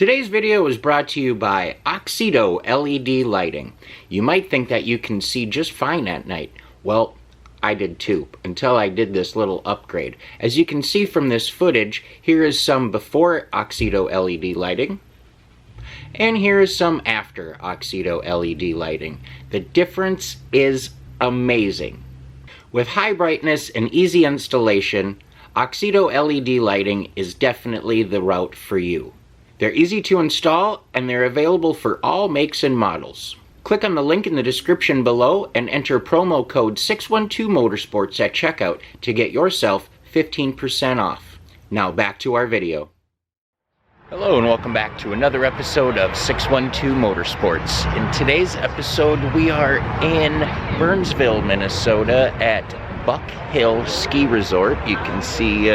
Today's video is brought to you by Oxedo LED lighting. You might think that you can see just fine at night. Well, I did too, until I did this little upgrade. As you can see from this footage, here is some before Oxedo LED lighting, and here is some after Oxedo LED lighting. The difference is amazing. With high brightness and easy installation, Oxedo LED lighting is definitely the route for you. They're easy to install, and they're available for all makes and models. Click on the link in the description below and enter promo code 612motorsports at checkout to get yourself 15% off. Now back to our video. Hello and welcome back to another episode of 612 Motorsports. In today's episode we are in Burnsville, Minnesota at Buck Hill Ski Resort. You can see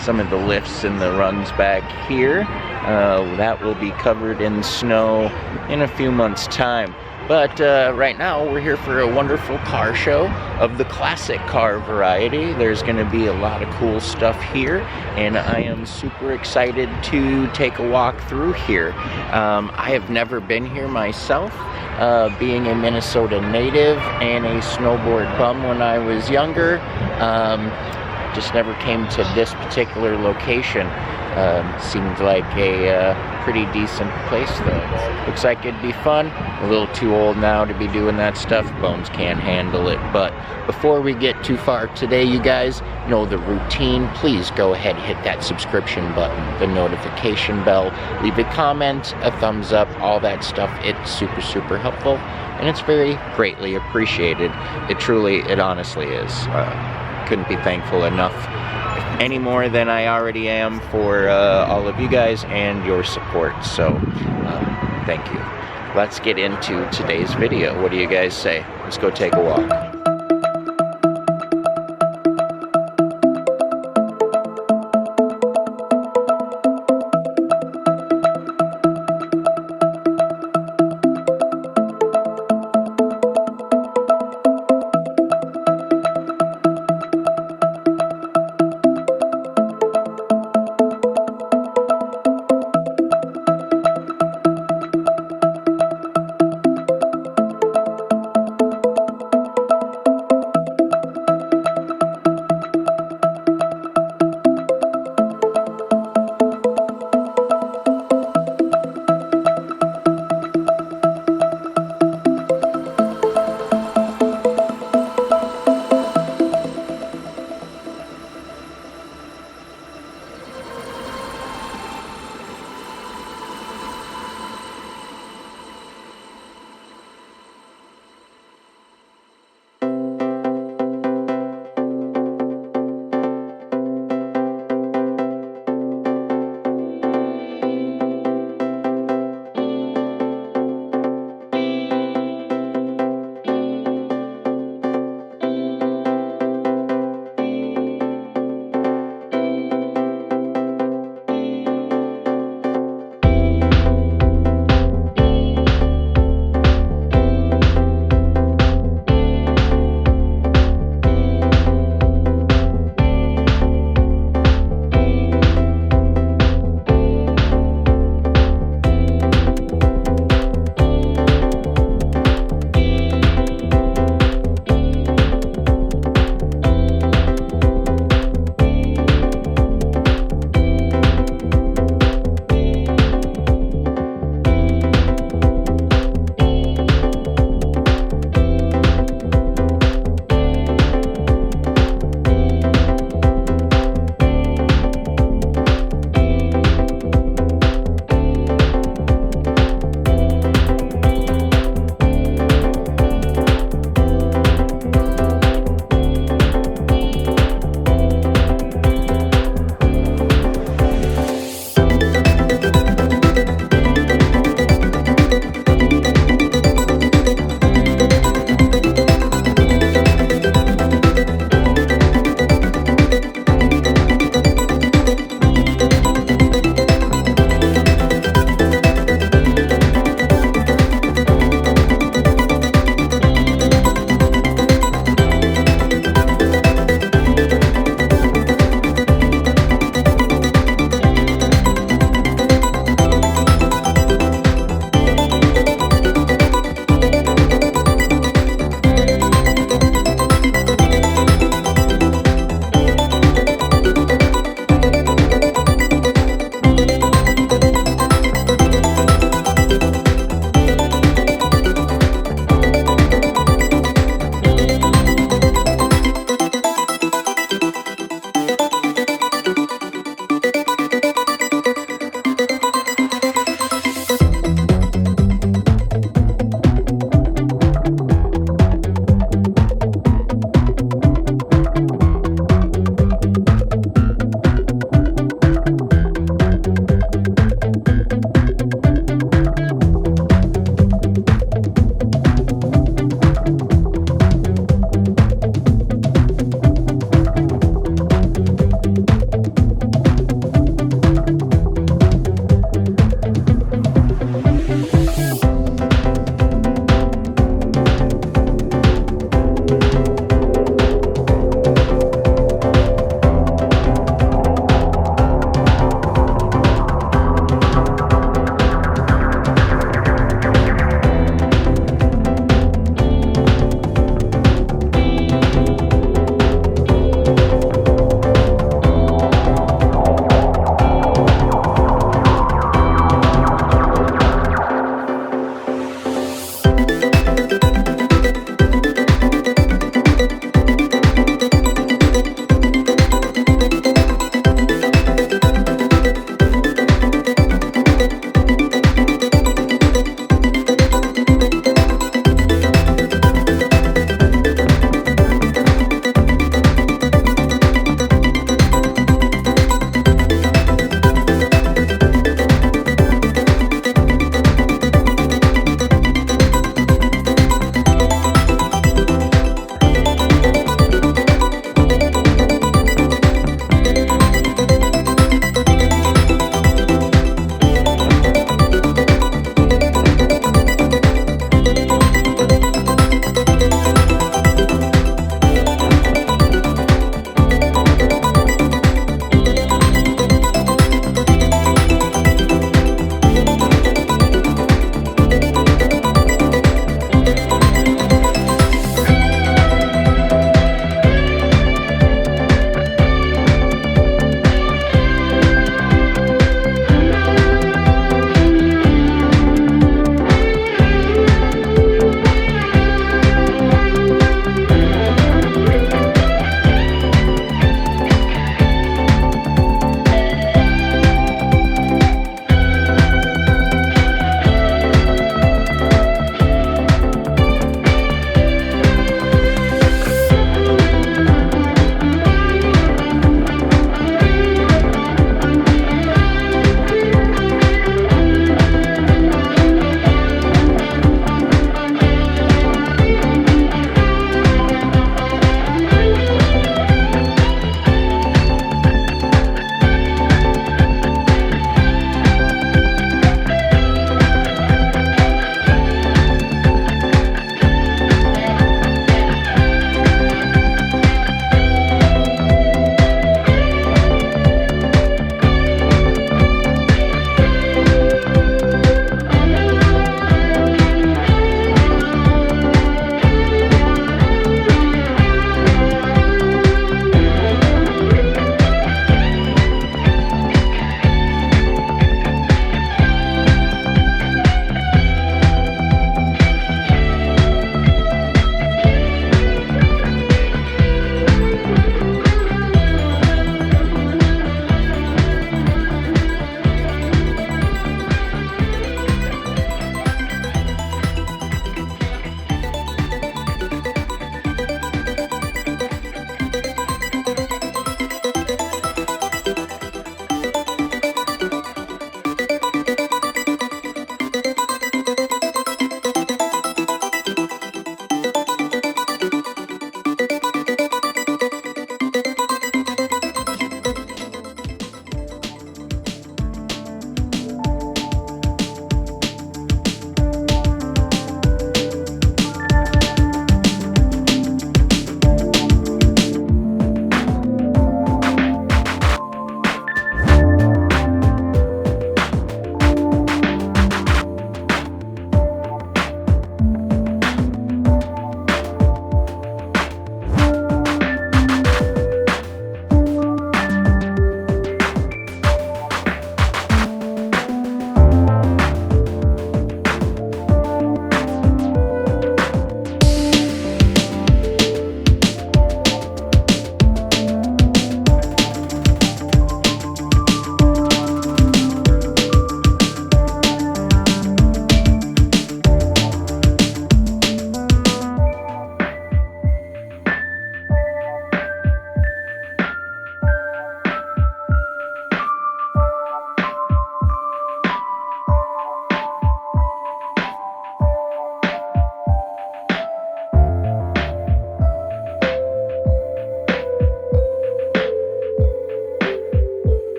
some of the lifts and the runs back here. That will be covered in snow in a few months' time. But right now we're here for a wonderful car show of the classic car variety. There's going to be a lot of cool stuff here, and I am super excited to take a walk through here. I have never been here myself, being a Minnesota native and a snowboard bum when I was younger. Just never came to this particular location. Seemed like a pretty decent place though. Looks like it'd be fun. A little too old now to be doing that stuff. Bones can't handle it. But before we get too far today, you guys know the routine. Please go ahead and hit that subscription button, the notification bell, leave a comment, a thumbs up, all that stuff. It's super helpful, and it's very greatly appreciated. It honestly is. Couldn't be thankful enough any more than I already am for all of you guys and your support. So thank you. Let's get into today's video. What do you guys say? Let's go take a walk.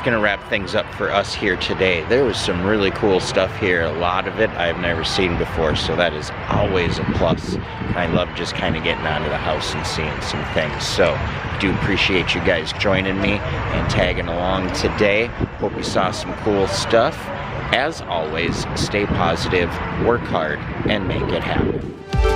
gonna wrap things up for us here today. There was some really cool stuff here. A lot of it I've never seen before, so that is always a plus. I love just kind of getting out of the house and seeing some things. So I do appreciate you guys joining me and tagging along today. Hope you saw some cool stuff. As always, stay positive, work hard, and make it happen.